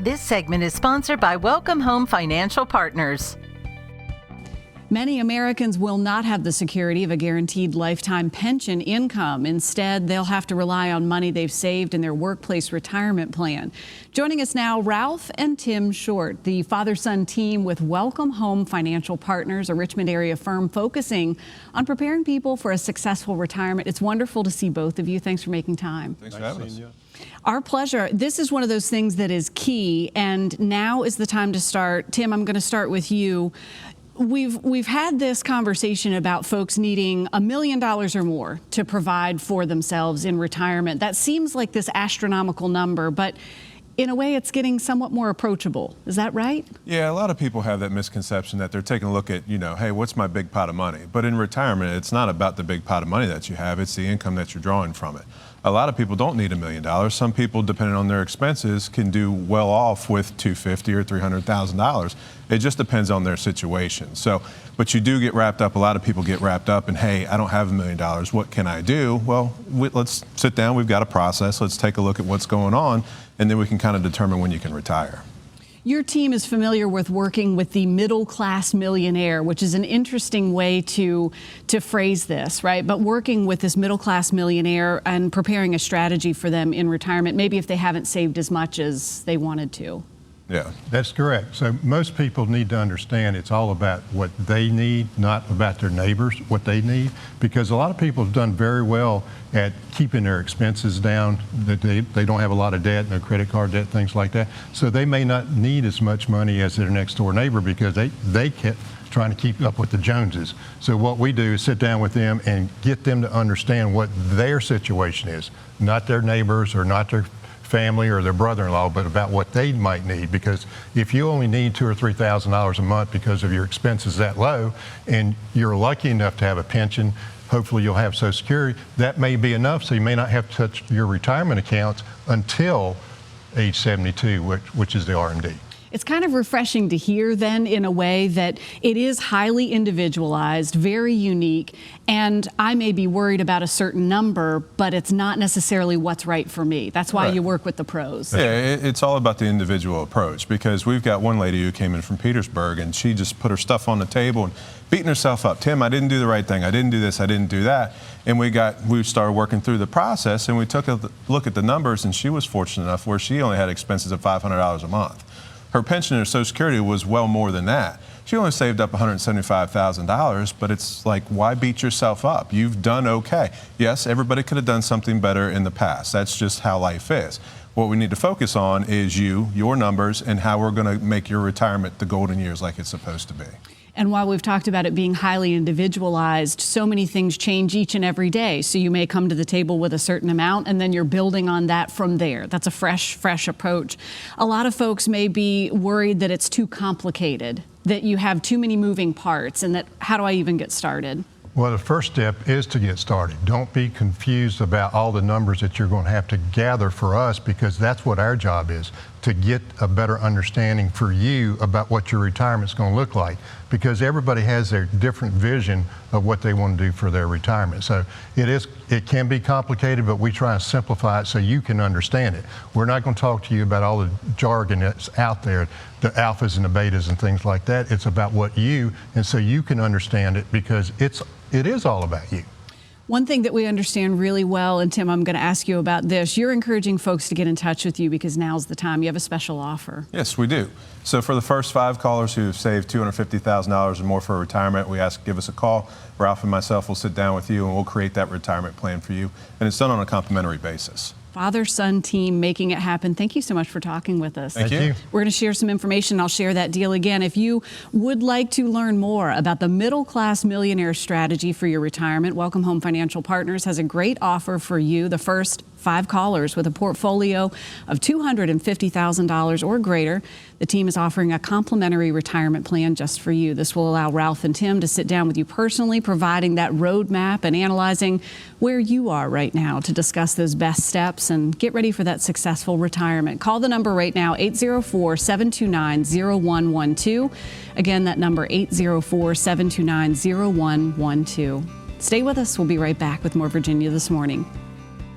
This segment is sponsored by Welcome Home Financial Partners. Many Americans will not have the security of a guaranteed lifetime pension income. Instead, they'll have to rely on money they've saved in their workplace retirement plan. Joining us now, Ralph and Tim Short, the father-son team with Welcome Home Financial Partners, a Richmond area firm focusing on preparing people for a successful retirement. It's wonderful to see both of you. Thanks for making time. Thanks for having us. Our pleasure. This is one of those things that is key, and now is the time to start. Tim, I'm going to start with you. We've had this conversation about folks needing $1 million or more to provide for themselves in retirement. That seems like this astronomical number, but in a way, it's getting somewhat more approachable. Is that right? Yeah, a lot of people have that misconception that they're taking a look at, hey, what's my big pot of money? But in retirement, it's not about the big pot of money that you have, it's the income that you're drawing from it. A lot of people don't need $1 million. Some people, depending on their expenses, can do well off with $250,000 or $300,000. It just depends on their situation. So, but you do get wrapped up. A lot of people get wrapped up in, hey, I don't have $1 million. What can I do? Well, let's sit down. We've got a process. Let's take a look at what's going on, and then we can kind of determine when you can retire. Your team is familiar with working with the middle-class millionaire, which is an interesting way to phrase this, right? But working with this middle-class millionaire and preparing a strategy for them in retirement, maybe if they haven't saved as much as they wanted to. Yeah, that's correct. So most people need to understand it's all about what they need, not about their neighbors, what they need, because a lot of people have done very well at keeping their expenses down. They don't have a lot of debt, no credit card debt, things like that. So they may not need as much money as their next door neighbor because they kept trying to keep up with the Joneses. So what we do is sit down with them and get them to understand what their situation is, not their neighbors or not their family or their brother-in-law, but about what they might need. Because if you only need $2,000 or $3,000 a month because of your expenses that low, and you're lucky enough to have a pension, hopefully you'll have Social Security, that may be enough, so you may not have to touch your retirement accounts until age 72, which is the RMD. It's kind of refreshing to hear then in a way that it is highly individualized, very unique, and I may be worried about a certain number, but it's not necessarily what's right for me. That's why you work with the pros. Yeah, it's all about the individual approach, because we've got one lady who came in from Petersburg and she just put her stuff on the table and beating herself up. Tim, I didn't do the right thing. I didn't do this. I didn't do that. And we started working through the process, and we took a look at the numbers, and she was fortunate enough where she only had expenses of $500 a month. Her pension or Social Security was well more than that. She only saved up $175,000, but it's like, why beat yourself up? You've done okay. Yes, everybody could have done something better in the past. That's just how life is. What we need to focus on is your numbers, and how we're going to make your retirement the golden years like it's supposed to be. And while we've talked about it being highly individualized, so many things change each and every day. So you may come to the table with a certain amount, and then you're building on that from there. That's a fresh approach. A lot of folks may be worried that it's too complicated, that you have too many moving parts, and that how do I even get started? Well, the first step is to get started. Don't be confused about all the numbers that you're going to have to gather for us, because that's what our job is, to get a better understanding for you about what your retirement's going to look like, because everybody has their different vision of what they want to do for their retirement. So it can be complicated, but we try and simplify it so you can understand it. We're not going to talk to you about all the jargon that's out there, the alphas and the betas and things like that. It's about what and so you can understand it, because it is all about you. One thing that we understand really well, and Tim, I'm going to ask you about this, you're encouraging folks to get in touch with you because now's the time. You have a special offer. Yes, we do. So for the first 5 callers who have saved $250,000 or more for retirement, we ask, give us a call. Ralph and myself will sit down with you, and we'll create that retirement plan for you. And it's done on a complimentary basis. Father-son team making it happen. Thank you so much for talking with us. Thank you. We're going to share some information. I'll share that deal again. If you would like to learn more about the middle-class millionaire strategy for your retirement, Welcome Home Financial Partners has a great offer for you. The first 5 callers with a portfolio of $250,000 or greater. The team is offering a complimentary retirement plan just for you. This will allow Ralph and Tim to sit down with you personally, providing that roadmap and analyzing where you are right now to discuss those best steps and get ready for that successful retirement. Call the number right now, 804-729-0112. Again, that number, 804-729-0112. Stay with us. We'll be right back with more Virginia This Morning.